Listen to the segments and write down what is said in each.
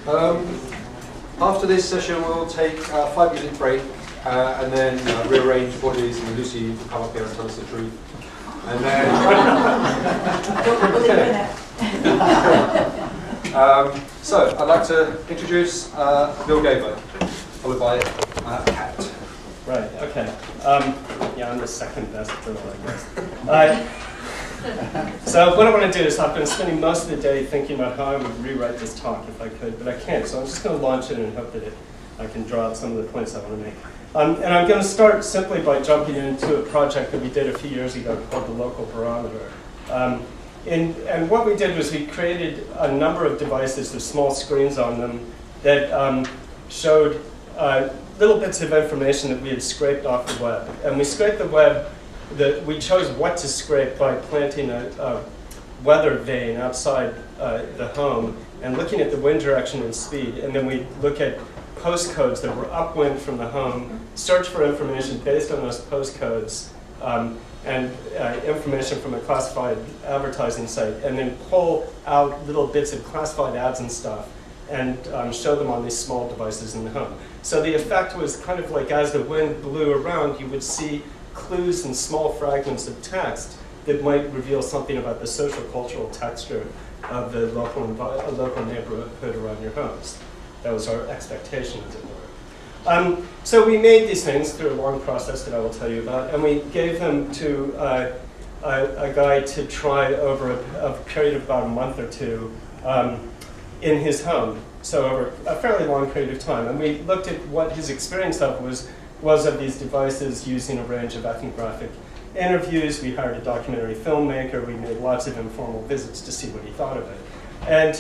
After this session, we'll take a 5-minute break and then rearrange bodies, and Lucy will come up here and tell us the truth. And then, so I'd like to introduce Bill Gaber, followed by Kat. Right. Okay. Yeah, I'm the second best Bill, I guess. So what I want to do is I've been spending most of the day thinking about how I would rewrite this talk if I could, but I can't. So I'm just going to launch it and hope that I can draw out some of the points I want to make. And I'm going to start simply by jumping into a project that we did a few years ago called the Local Barometer. And what we did was we created a number of devices with small screens on them that showed little bits of information that we had scraped off the web. And we scraped the web. We chose what to scrape by planting a weather vane outside the home and looking at the wind direction and speed. And then we look at postcodes that were upwind from the home, search for information based on those postcodes, and information from a classified advertising site, and then pull out little bits of classified ads and stuff and show them on these small devices in the home. So the effect was kind of like as the wind blew around, you would see clues and small fragments of text that might reveal something about the social cultural texture of the local neighborhood around your homes. That was our expectation, as it were. So we made these things through a long process that I will tell you about, and we gave them to a guy to try over a period of about a month or two in his home, so over a fairly long period of time. And we looked at what his experience of was of these devices using a range of ethnographic interviews. We hired a documentary filmmaker. We made lots of informal visits to see what he thought of it. And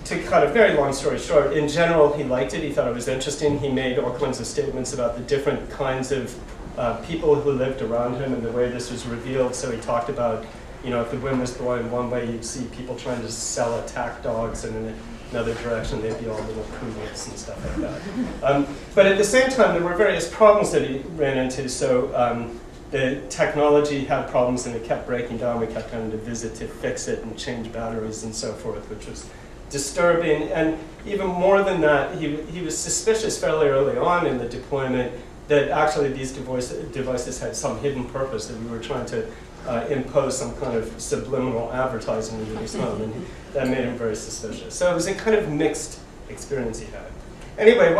to cut a very long story short, in general, he liked it. He thought it was interesting. He made all kinds of statements about the different kinds of people who lived around him and the way this was revealed. So he talked about, if the wind was blowing one way, you'd see people trying to sell attack dogs, and in another direction, they'd be all little poodles and stuff like that. But at the same time, there were various problems that he ran into. So the technology had problems, and it kept breaking down. We kept having to visit to fix it and change batteries and so forth, which was disturbing. And even more than that, he was suspicious fairly early on in the deployment that actually these devices had some hidden purpose, that we were trying to impose some kind of subliminal advertising into his home, and that made him very suspicious. So it was a kind of mixed experience he had. Anyway,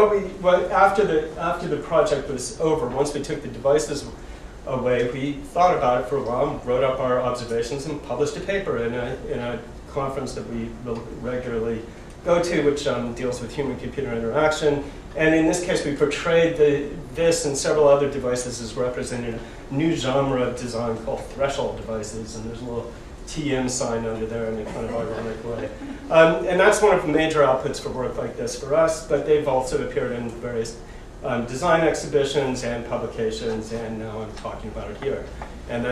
after the project was over, once we took the devices away, we thought about it for a while, wrote up our observations, and published a paper in a conference that we regularly go to, which deals with human-computer interaction. And in this case, we portrayed this and several other devices as representing a new genre of design called threshold devices. And there's a little TM sign under there in a kind of ironic way. And that's one of the major outputs for work like this for us, but they've also appeared in various design exhibitions and publications, and now I'm talking about it here. And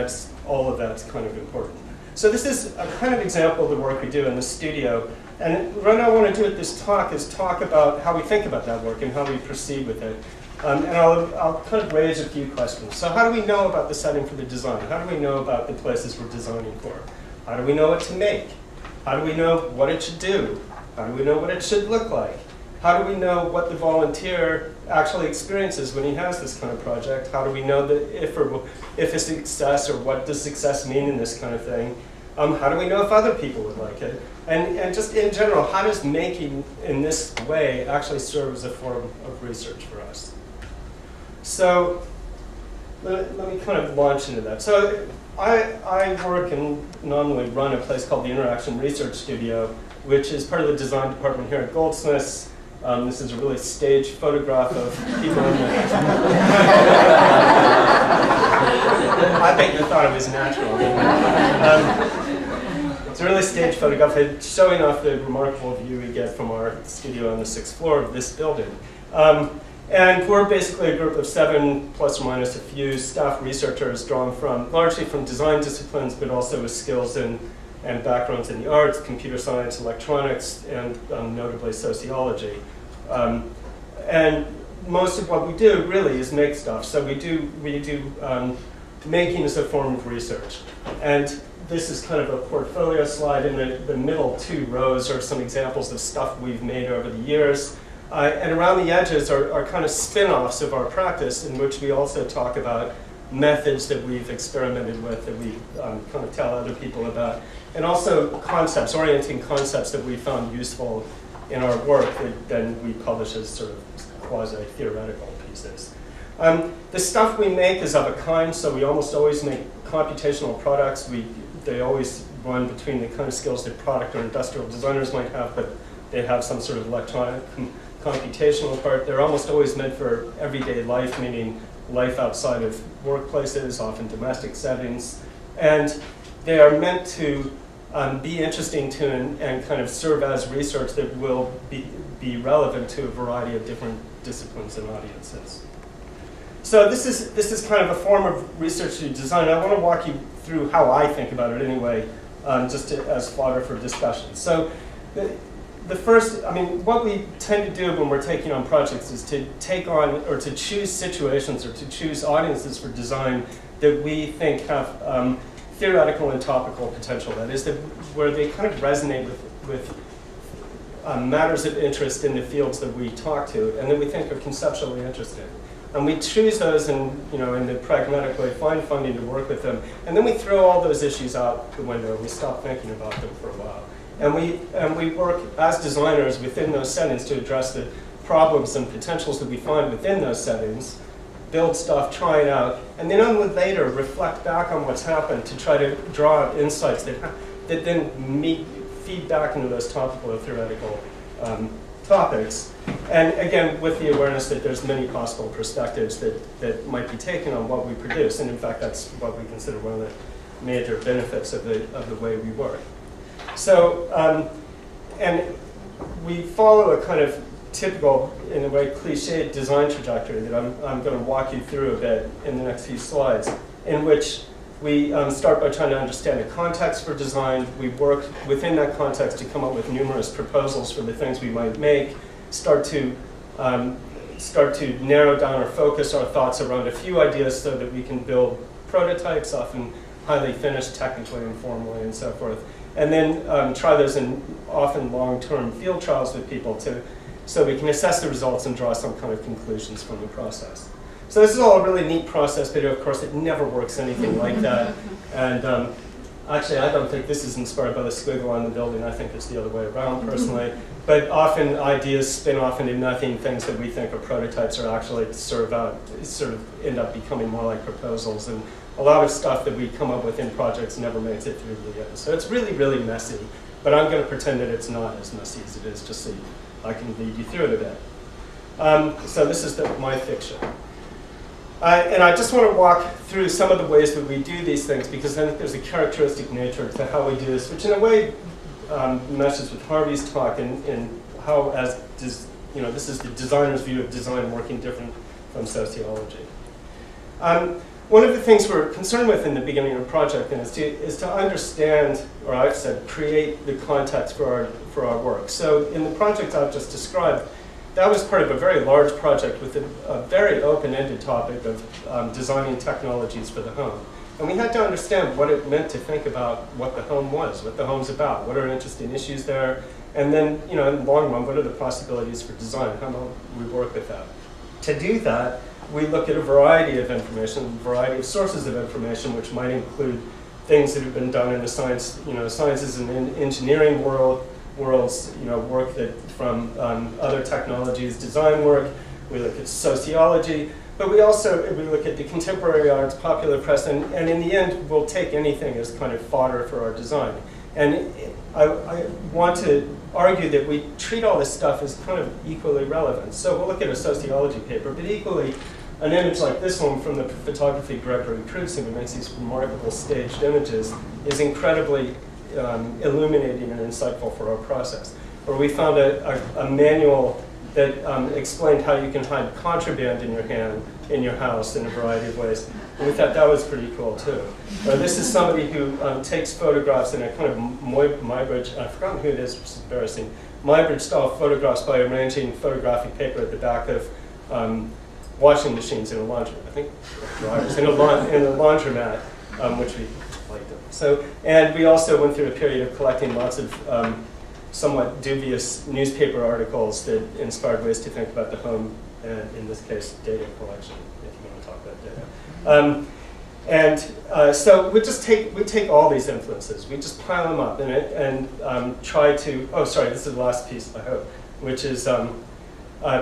all of that's kind of important. So this is a kind of example of the work we do in the studio. And what I want to do at this talk is talk about how we think about that work and how we proceed with it. And I'll kind of raise a few questions. So how do we know about the setting for the design? How do we know about the places we're designing for? How do we know what to make? How do we know what it should do? How do we know what it should look like? How do we know what the volunteer actually experiences when he has this kind of project? How do we know that if a success, or what does success mean in this kind of thing? How do we know if other people would like it? And just in general, how does making in this way actually serve as a form of research for us? So let me kind of launch into that. So I work and normally run a place called the Interaction Research Studio, which is part of the design department here at Goldsmiths. This is a really staged photograph of people in the... I bet you thought it was natural. It's a really staged photograph showing off the remarkable view we get from our studio on the 6th floor of this building. And we're basically a group of 7, plus or minus a few, staff researchers drawn largely from design disciplines, but also with skills and backgrounds in the arts, computer science, electronics, and notably sociology. And most of what we do really is make stuff. So we do making as a form of research. And this is kind of a portfolio slide. In the middle 2 rows are some examples of stuff we've made over the years. And around the edges are kind of spin-offs of our practice, in which we also talk about methods that we've experimented with, that we kind of tell other people about, and also concepts, orienting concepts that we found useful in our work that then we publish as sort of quasi-theoretical pieces. The stuff we make is of a kind, so we almost always make computational products. They always run between the kind of skills that product or industrial designers might have, but they have some sort of electronic computational part. They're almost always meant for everyday life, meaning life outside of workplaces, often domestic settings. And they are meant to be interesting to and kind of serve as research that will be relevant to a variety of different disciplines and audiences. So this is kind of a form of research through design. I want to walk you through how I think about it anyway, as fodder for discussion. So the first, what we tend to do when we're taking on projects is to take on, or to choose situations, or to choose audiences for design that we think have theoretical and topical potential. That is, where they kind of resonate with matters of interest in the fields that we talk to, and that we think are conceptually interesting. And we choose those in the pragmatic way, find funding to work with them, and then we throw all those issues out the window and we stop thinking about them for a while. And we work as designers within those settings to address the problems and potentials that we find within those settings, build stuff, try it out, and then only later reflect back on what's happened to try to draw out insights that then feed back into those topical or theoretical topics. And again, with the awareness that there's many possible perspectives that might be taken on what we produce. And in fact, that's what we consider one of the major benefits of the way we work. So, and we follow a kind of typical, in a way, cliched design trajectory that I'm going to walk you through a bit in the next few slides, in which we start by trying to understand the context for design. We work within that context to come up with numerous proposals for the things we might make, start to narrow down or focus our thoughts around a few ideas so that we can build prototypes, often highly finished technically and formally and so forth. And then try those in often long-term field trials with people so we can assess the results and draw some kind of conclusions from the process. So this is all a really neat process, but of course it never works anything like that. And actually, I don't think this is inspired by the squiggle on the building. I think it's the other way around, personally. But often ideas spin off into nothing. Things that we think are prototypes are actually sort of end up becoming more like proposals. And a lot of stuff that we come up with in projects never makes it through the end. So it's really, really messy. But I'm going to pretend that it's not as messy as it is, just so I can lead you through it a bit. So this is my fiction. And I just want to walk through some of the ways that we do these things, because I think there's a characteristic nature to how we do this, which in a way meshes with Harvey's talk in how, this is the designer's view of design working different from sociology. One of the things we're concerned with in the beginning of the project is to understand, or I've said, create the context for our work. So in the project I've just described, that was part of a very large project with a very open-ended topic of designing technologies for the home. And we had to understand what it meant to think about what the home was, what the home's about, what are interesting issues there, and then, in the long run, what are the possibilities for design, how might we work with that. To do that, we look at a variety of information, a variety of sources of information, which might include things that have been done in the sciences and engineering worlds, work from other technologies, design work. We look at sociology, but we look at the contemporary arts, popular press, and in the end, we'll take anything as kind of fodder for our design. And I want to argue that we treat all this stuff as kind of equally relevant. So we'll look at a sociology paper, but equally, an image like this one from the photography Gregory Cruz, who makes these remarkable staged images, is incredibly illuminating and insightful for our process. Or we found a manual that explained how you can hide contraband in your house in a variety of ways. And we thought that was pretty cool too. Or this is somebody who takes photographs in a kind of Muybridge, I've forgotten who it is, which is embarrassing, Muybridge style photographs by arranging photographic paper at the back of washing machines in a laundromat, I think dryers, in a laundromat, which we liked. So, and we also went through a period of collecting lots of somewhat dubious newspaper articles that inspired ways to think about the home, and in this case, data collection, if you want to talk about data. So we take all these influences, we just pile them up in it and try to, oh sorry, this is the last piece, I hope, which is a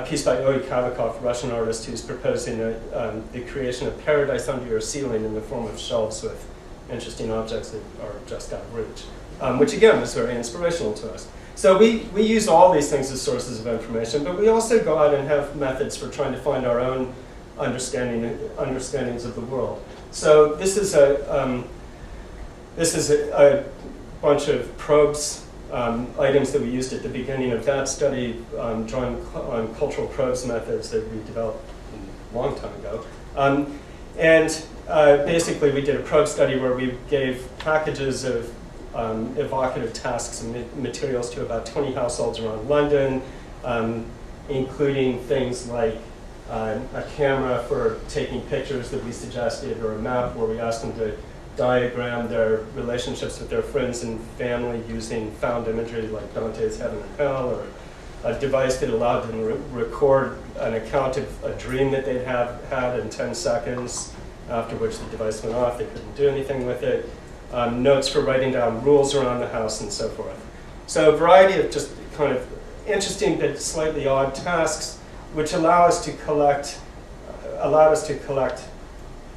piece by Oleg Kavakov, a Russian artist, who's proposing the creation of paradise under your ceiling in the form of shelves with interesting objects that are just out of reach, which again was very inspirational to us. So we use all these things as sources of information, but we also go out and have methods for trying to find our own understandings of the world. So this is a bunch of probes, items that we used at the beginning of that study, drawing on cultural probes methods that we developed a long time ago. Basically we did a probe study where we gave packages of evocative tasks and materials to about 20 households around London, including things like a camera for taking pictures that we suggested, or a map where we asked them to diagram their relationships with their friends and family using found imagery like Dante's Heaven and Hell, or a device that allowed them to record an account of a dream that they'd had in 10 seconds, after which the device went off, they couldn't do anything with it. Notes for writing down rules around the house, and so forth. So a variety of just kind of interesting but slightly odd tasks, which allowed us to collect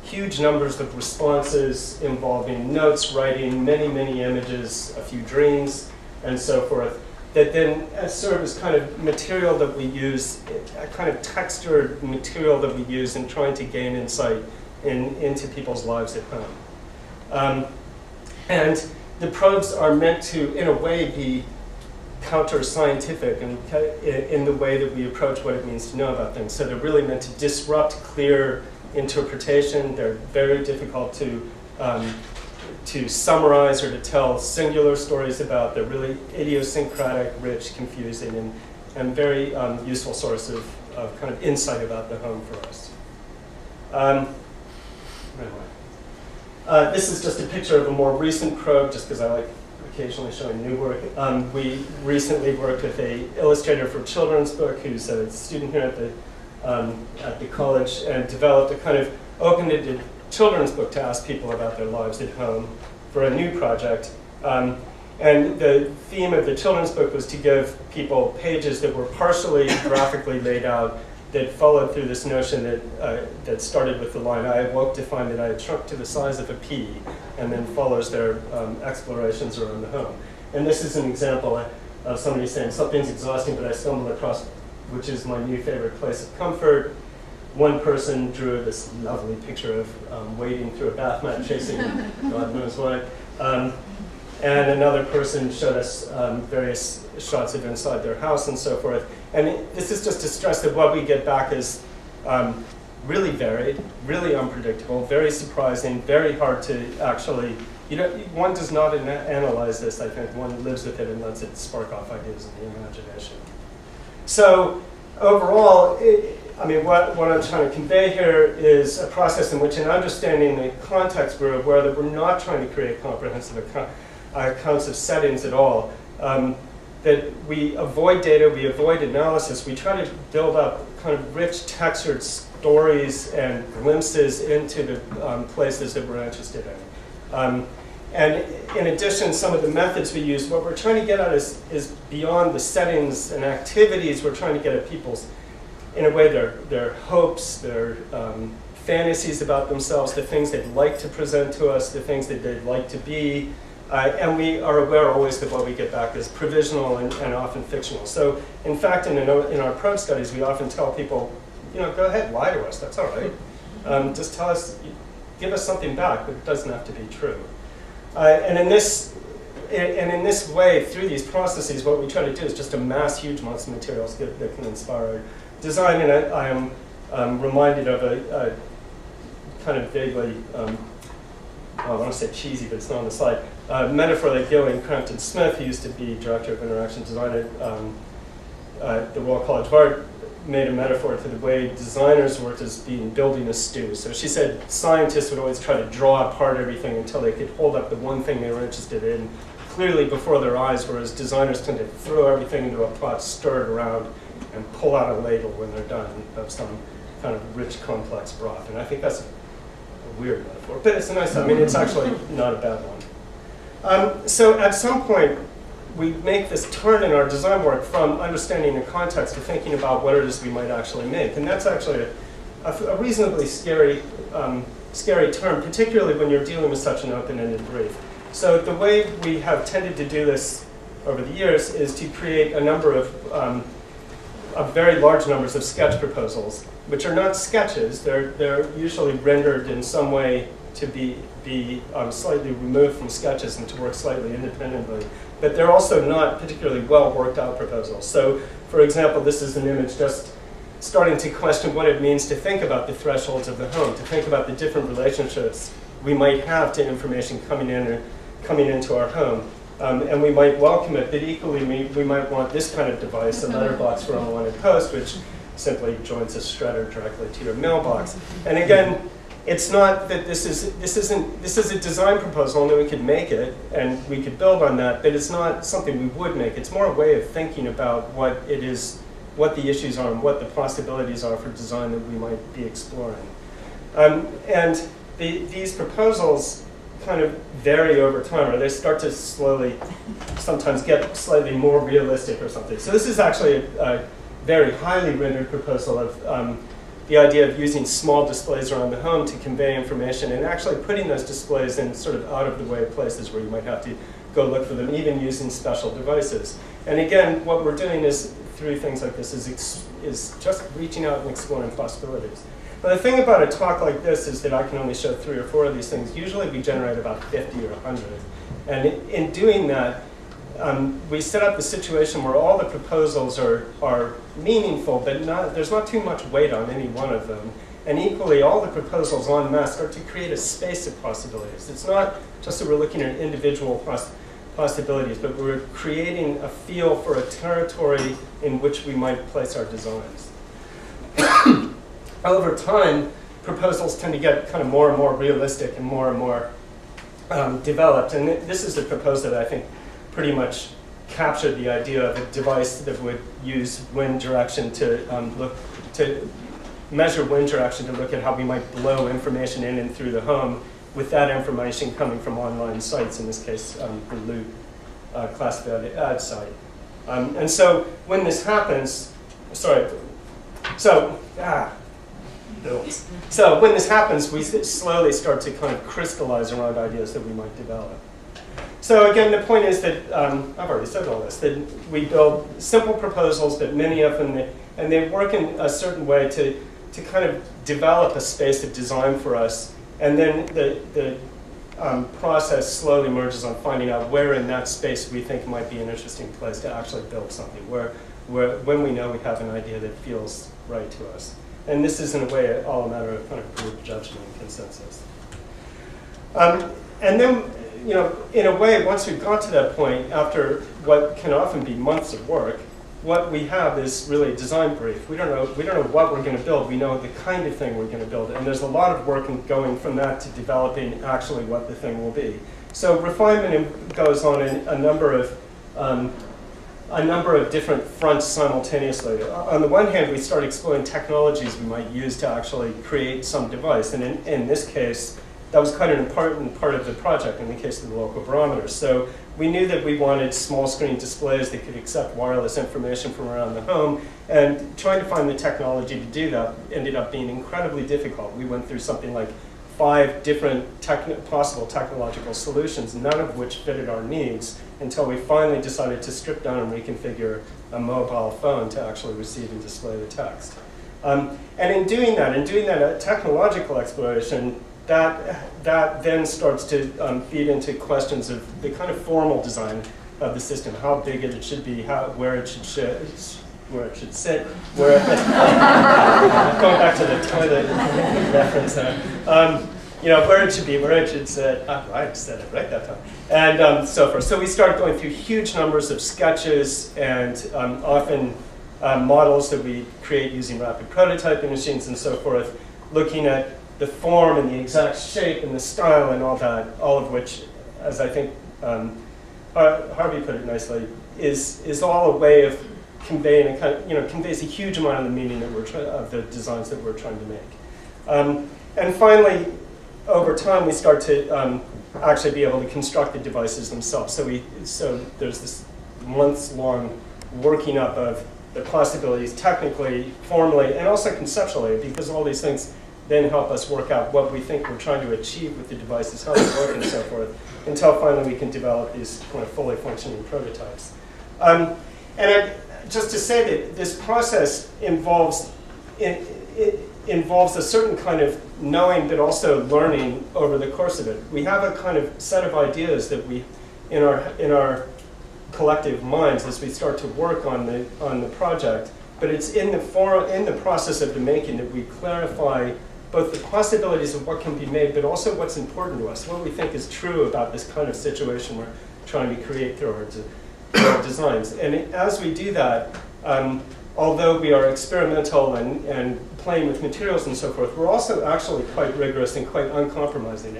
huge numbers of responses involving notes, writing, many images, a few dreams, and so forth, that then serve as kind of material that we use, a kind of textured material that we use in trying to gain insight into people's lives at home. And the probes are meant to, in a way, be counter-scientific in the way that we approach what it means to know about things. So they're really meant to disrupt clear interpretation. They're very difficult to summarize or to tell singular stories about. They're really idiosyncratic, rich, confusing, and very useful source of kind of insight about the home for us. This is just a picture of a more recent probe, just because I like occasionally showing new work. We recently worked with an illustrator for children's book who's a student here at the college, and developed a kind of open-ended children's book to ask people about their lives at home for a new project. And the theme of the children's book was to give people pages that were partially graphically laid out, that followed through this notion that started with the line, I awoke to find that I had shrunk to the size of a pea, and then follows their explorations around the home. And this is an example of somebody saying, something's exhausting, but I stumbled across, which is my new favorite place of comfort. One person drew this lovely picture of wading through a bath mat, chasing God knows what. And another person showed us various shots of inside their house and so forth. And this is just to stress that what we get back is really varied, really unpredictable, very surprising, very hard to actually, one does not analyze this, I think. One lives with it and lets it spark off ideas in the imagination. So overall, what I'm trying to convey here is a process in which, in understanding the context we're aware that we're not trying to create comprehensive accounts of settings at all, that we avoid data, we avoid analysis, we try to build up kind of rich textured stories and glimpses into the places that we're interested in. And in addition, some of the methods we use, what we're trying to get at is beyond the settings and activities. We're trying to get at people's, in a way, their hopes, their fantasies about themselves, the things they'd like to present to us, the things that they'd like to be. And we are aware always that what we get back is provisional and often fictional. So in fact, in our probe studies, we often tell people, go ahead, lie to us, that's all right. Just tell us, give us something back, but it doesn't have to be true. And in this way, through these processes, what we try to do is just amass huge amounts of materials that can inspire design. And I am reminded of a kind of vaguely, I want to say cheesy, but it's not on the slide, metaphor that Gillian Crampton Smith, who used to be director of interaction design at the Royal College of Art, made a metaphor to the way designers worked as being building a stew. So she said scientists would always try to draw apart everything until they could hold up the one thing they were interested in clearly before their eyes, whereas designers tend to throw everything into a pot, stir it around, and pull out a ladle when they're done of some kind of rich, complex broth. And I think that's a weird metaphor, but it's a nice, I mean, it's actually not a bad one. So at some point, we make this turn in our design work from understanding the context to thinking about what it is we might actually make. And that's actually a reasonably scary term, particularly when you're dealing with such an open-ended brief. So the way we have tended to do this over the years is to create a number of very large numbers of sketch proposals, which are not sketches. They're usually rendered in some way to be slightly removed from sketches and to work slightly independently. But they're also not particularly well worked out proposals. So, for example, this is an image just starting to question what it means to think about the thresholds of the home, to think about the different relationships we might have to information coming into our home. And we might welcome it, but equally we might want this kind of device, a letterbox for unwanted post, which simply joins a shredder directly to your mailbox. And again, it's not that this is a design proposal, and then we could make it, and we could build on that, but it's not something we would make. It's more a way of thinking about what it is, what the issues are, and what the possibilities are for design that we might be exploring. And these proposals kind of vary over time, or they start to slowly sometimes get slightly more realistic or something. So this is actually a very highly rendered proposal of the idea of using small displays around the home to convey information and actually putting those displays in sort of out of the way places where you might have to go look for them, even using special devices. And again, what we're doing is, through things like this, is just reaching out and exploring possibilities. Now, the thing about a talk like this is that I can only show 3 or 4 of these things. Usually we generate about 50 or 100. And in doing that, we set up the situation where all the proposals are meaningful, but there's not too much weight on any one of them. And equally, all the proposals en masse start to create a space of possibilities. It's not just that we're looking at individual possibilities, but we're creating a feel for a territory in which we might place our designs. Over time, proposals tend to get kind of more and more realistic and more developed. And this is a proposal that I think pretty much captured the idea of a device that would use wind direction to measure wind direction to look at how we might blow information in and through the home, with that information coming from online sites, in this case, the Loot classified ad site. And so when this happens, So when this happens, we slowly start to kind of crystallize around ideas that we might develop. So again, the point is that, I've already said all this, that we build simple proposals, but many of them, and they work in a certain way to kind of develop a space of design for us. And then the process slowly merges on finding out where in that space we think might be an interesting place to actually build something, when we know we have an idea that feels right to us. And this is, in a way, all a matter of kind of group judgment and consensus. And then, in a way, once we've got to that point, after what can often be months of work, what we have is really a design brief. We don't know what we're going to build. We know the kind of thing we're going to build. And there's a lot of work going from that to developing actually what the thing will be. So refinement goes on in a number of different fronts simultaneously. On the one hand, we start exploring technologies we might use to actually create some device. And in this case, that was quite an important part of the project in the case of the local barometer. So we knew that we wanted small screen displays that could accept wireless information from around the home. And trying to find the technology to do that ended up being incredibly difficult. We went through something like 5 different possible technological solutions, none of which fitted our needs, until we finally decided to strip down and reconfigure a mobile phone to actually receive and display the text. And in doing that technological exploration, that then starts to feed into questions of the kind of formal design of the system, how big it should be, where it should sit, going back to the toilet reference there. Where it should be, where it should sit. I said it right that time. And so forth. So we start going through huge numbers of sketches and often models that we create using rapid prototyping machines and so forth, looking at the form and the exact shape and the style and all that, all of which, as I think Harvey put it nicely, is all a way of conveying a kind of, conveys a huge amount of the meaning that of the designs that we're trying to make. And finally, over time, we start to actually be able to construct the devices themselves. So there's this months-long working up of the possibilities technically, formally, and also conceptually, because all these things then help us work out what we think we're trying to achieve with the devices, how they work, and so forth, until finally we can develop these kind of fully functioning prototypes. Just to say that this process involves a certain kind of knowing, but also learning over the course of it. We have a kind of set of ideas that we, in our collective minds, as we start to work on the project. But it's in the process of the making that we clarify both the possibilities of what can be made, but also what's important to us, what we think is true about this kind of situation we're trying to create through our designs. And as we do that, although we are experimental and playing with materials and so forth, we're also actually quite rigorous and quite uncompromising.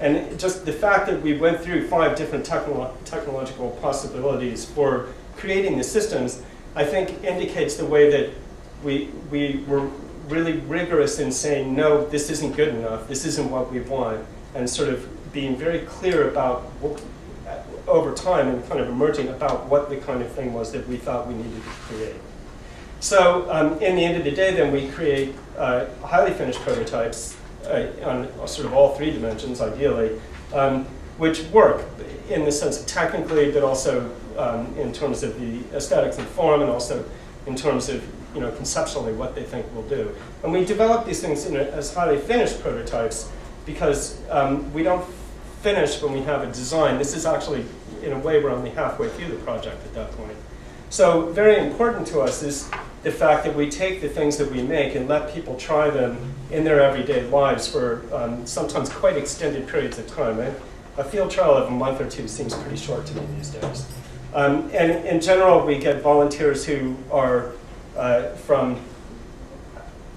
And just the fact that we went through 5 different technological possibilities for creating the systems, I think indicates the way that we were really rigorous in saying, no, this isn't good enough, this isn't what we want, and sort of being very clear about, over time, and kind of emerging about what the kind of thing was that we thought we needed to create. So in the end of the day, then, we create highly finished prototypes on sort of all 3 dimensions, ideally, which work in the sense of technically, but also in terms of the aesthetics and form, and also in terms of conceptually what they think we'll do. And we develop these things as highly finished prototypes because we don't finish when we have a design. This is actually, in a way, we're only halfway through the project at that point. So very important to us is the fact that we take the things that we make and let people try them in their everyday lives for sometimes quite extended periods of time. A field trial of a month or 2 seems pretty short to me these days. And in general, we get volunteers who are from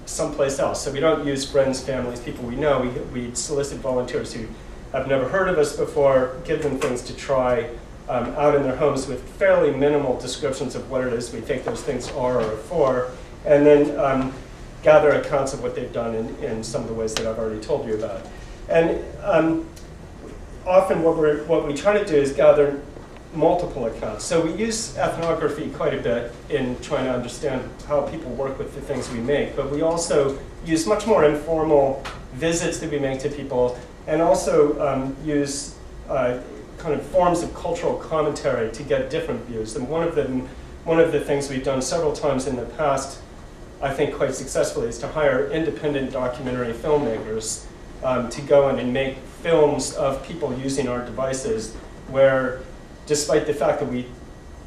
someplace else. So we don't use friends, families, people we know. We solicit volunteers who have never heard of us before, give them things to try out in their homes with fairly minimal descriptions of what it is we think those things are or for, and then gather accounts of what they've done in some of the ways that I've already told you about. And often what we try to do is gather multiple accounts. So we use ethnography quite a bit in trying to understand how people work with the things we make, but we also use much more informal visits that we make to people, and also use kind of forms of cultural commentary to get different views. And one of the things we've done several times in the past, I think quite successfully, is to hire independent documentary filmmakers to go in and make films of people using our devices, where despite the fact that we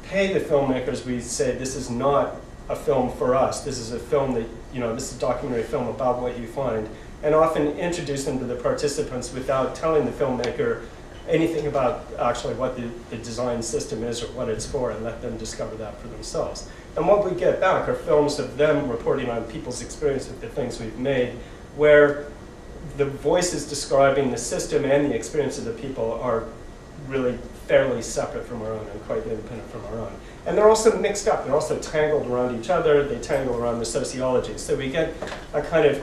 pay the filmmakers, we say this is not a film for us. This is a film that, this is a documentary film about what you find, and often introduce them to the participants without telling the filmmaker anything about actually what the design system is or what it's for, and let them discover that for themselves. And what we get back are films of them reporting on people's experience with the things we've made, where the voices describing the system and the experience of the people are really fairly separate from our own and quite independent from our own. And they're also mixed up. They're also tangled around each other. They tangle around the sociology. So we get a kind of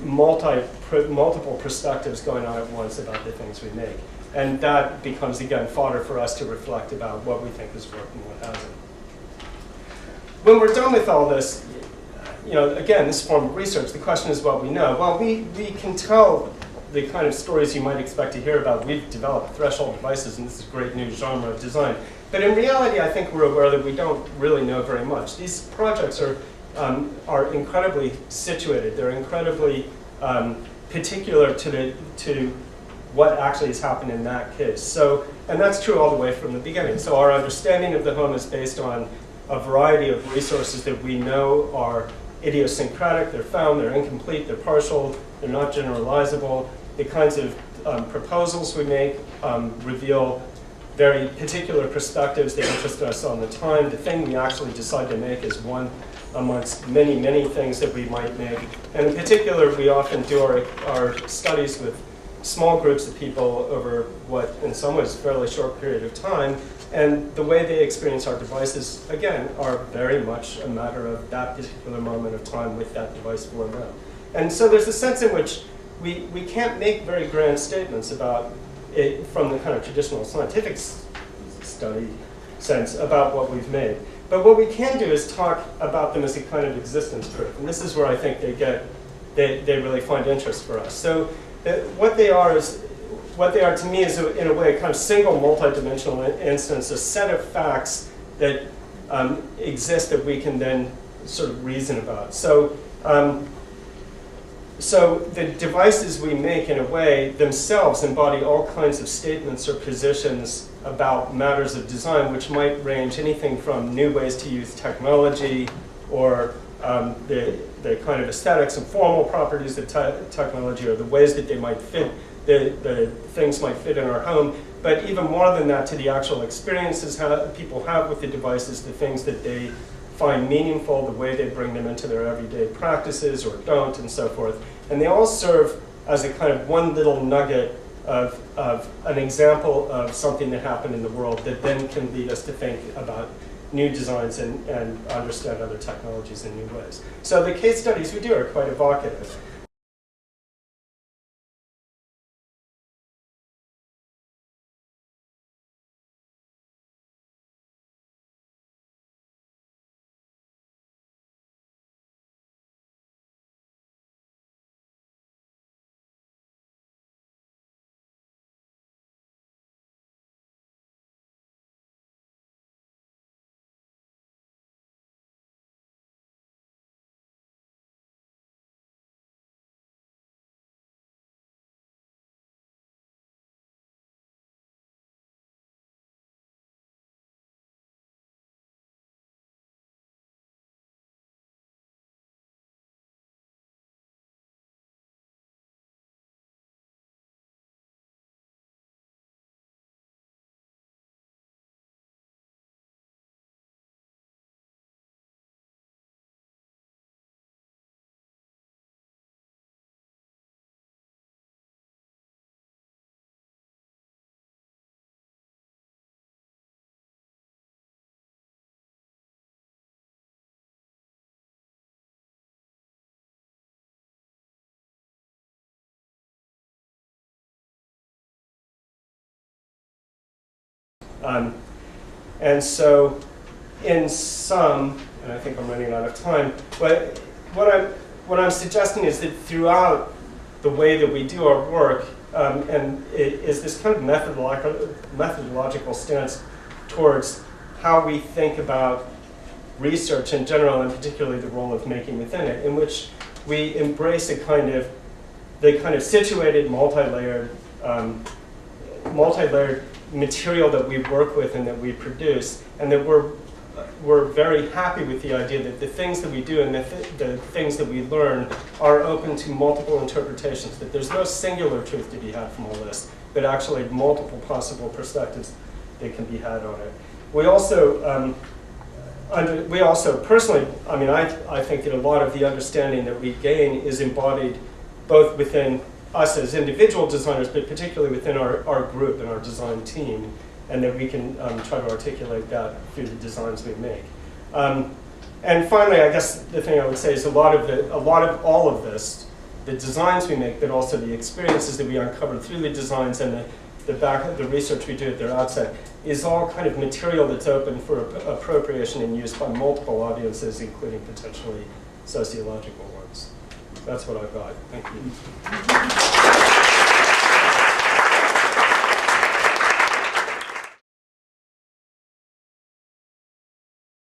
multiple perspectives going on at once about the things we make. And that becomes, again, fodder for us to reflect about what we think has worked and what hasn't. When we're done with all this, again, this form of research, the question is what we know. Well, we can tell the kind of stories you might expect to hear about. We've developed threshold devices, and this is a great new genre of design. But in reality, I think we're aware that we don't really know very much. These projects are incredibly situated. They're incredibly particular to what actually has happened in that case. So, and that's true all the way from the beginning. So our understanding of the home is based on a variety of resources that we know are idiosyncratic, they're found, they're incomplete, they're partial, they're not generalizable. The kinds of proposals we make reveal very particular perspectives that interest us on the time. The thing we actually decide to make is one amongst many, many things that we might make. And in particular, we often do our studies with small groups of people over what, in some ways, a fairly short period of time. And the way they experience our devices, again, are very much a matter of that particular moment of time with that device for them. And so there's a sense in which we can't make very grand statements about it from the kind of traditional scientific study sense about what we've made. But what we can do is talk about them as a kind of existence proof. And this is where I think they really find interest for us. So what they are to me is, in a way, a kind of single multi-dimensional instance, a set of facts that exist that we can then sort of reason about. So the devices we make, in a way, themselves embody all kinds of statements or positions about matters of design, which might range anything from new ways to use technology, or the kind of aesthetics and formal properties of technology, or the ways that they might fit, the things might fit in our home. But even more than that, to the actual experiences people have with the devices, the things that they find meaningful, the way they bring them into their everyday practices or don't, and so forth. And they all serve as a kind of one little nugget of an example of something that happened in the world that then can lead us to think about new designs and understand other technologies in new ways. So the case studies we do are quite evocative. And so, in sum, and I think I'm running out of time, but what I'm suggesting is that throughout the way that we do our work, and it is this kind of methodological stance towards how we think about research in general, and particularly the role of making within it, in which we embrace the kind of situated, multi-layered material that we work with and that we produce, and that we're very happy with the idea that the things that we do and the things that we learn are open to multiple interpretations, that there's no singular truth to be had from all this, but actually multiple possible perspectives that can be had on it. We also personally, I mean, I think that a lot of the understanding that we gain is embodied both within us as individual designers, but particularly within our group and our design team, and that we can try to articulate that through the designs we make. And finally, I guess the thing I would say is a lot of all of this, the designs we make, but also the experiences that we uncover through the designs and the research we do at their outset, is all kind of material that's open for appropriation and use by multiple audiences, including potentially sociological ones. That's what I've got. Thank you.